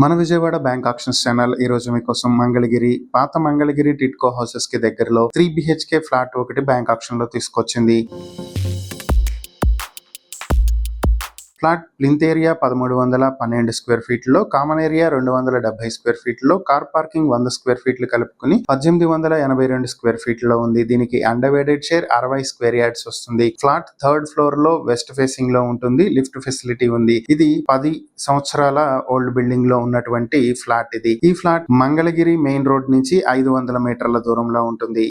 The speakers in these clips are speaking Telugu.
మన విజయవాడ బ్యాంక్ ఆక్షన్స్ ఛానల్ ఈ రోజు మీకోసం మంగళగిరి పాత మంగళగిరి టిట్కో హౌసెస్ కి దగ్గరలో 3 BHK ఫ్లాట్ ఒకటి బ్యాంక్ ఆక్షన్ లో తీసుకొచ్చింది. ఫ్లాట్ ప్లింత్ ఏరియా 1312 స్క్వేర్ ఫీట్లో, కామన్ ఏరియా 270 స్క్వేర్ ఫీట్లో, కార్ పార్కింగ్ 100 స్క్వేర్ ఫీట్లు కలుపుకుని 1882 స్క్వేర్ ఫీట్లో ఉంది. దీనికి అండర్వేటెడ్ షేర్ 60 స్క్వేర్ యార్డ్స్ వస్తుంది. ఫ్లాట్ థర్డ్ ఫ్లోర్ లో వెస్ట్ ఫేసింగ్ లో ఉంటుంది. లిఫ్ట్ ఫెసిలిటీ ఉంది. ఇది 10 సంవత్సరాల ఓల్డ్ బిల్డింగ్ లో ఉన్నటువంటి ఫ్లాట్ ఇది. ఈ ఫ్లాట్ మంగళగిరి మెయిన్ రోడ్ నుంచి 500 మీటర్ల దూరంలో ఉంటుంది.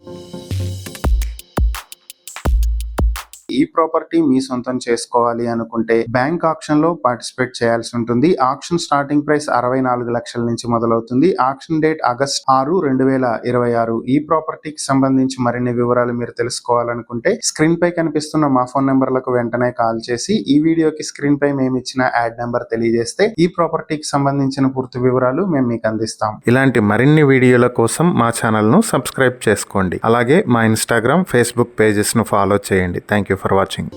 ఈ ప్రాపర్టీ మీ సొంతం చేసుకోవాలి అనుకుంటే బ్యాంక్ ఆక్షన్ లో పార్టిసిపేట్ చేయాల్సి ఉంటుంది. ఆక్షన్ స్టార్టింగ్ ప్రైస్ 64 లక్షల నుంచి మొదలవుతుంది. Auction date August 6, 2026. ఈ ప్రాపర్టీకి సంబంధించి మరిన్ని వివరాలు మీరు తెలుసుకోవాలనుకుంటే స్క్రీన్ పై కనిపిస్తున్న మా ఫోన్ నెంబర్లకు వెంటనే కాల్ చేసి ఈ వీడియోకి స్క్రీన్ పై మేము ఇచ్చిన యాడ్ నెంబర్ తెలియజేస్తే ఈ ప్రాపర్టీకి సంబంధించిన పూర్తి వివరాలు మేము మీకు అందిస్తాం. ఇలాంటి మరిన్ని వీడియోల కోసం మా ఛానల్ ను సబ్స్క్రైబ్ చేసుకోండి. అలాగే మా ఇన్స్టాగ్రామ్, ఫేస్బుక్ పేజెస్ ను ఫాలో చేయండి. Thank you for watching.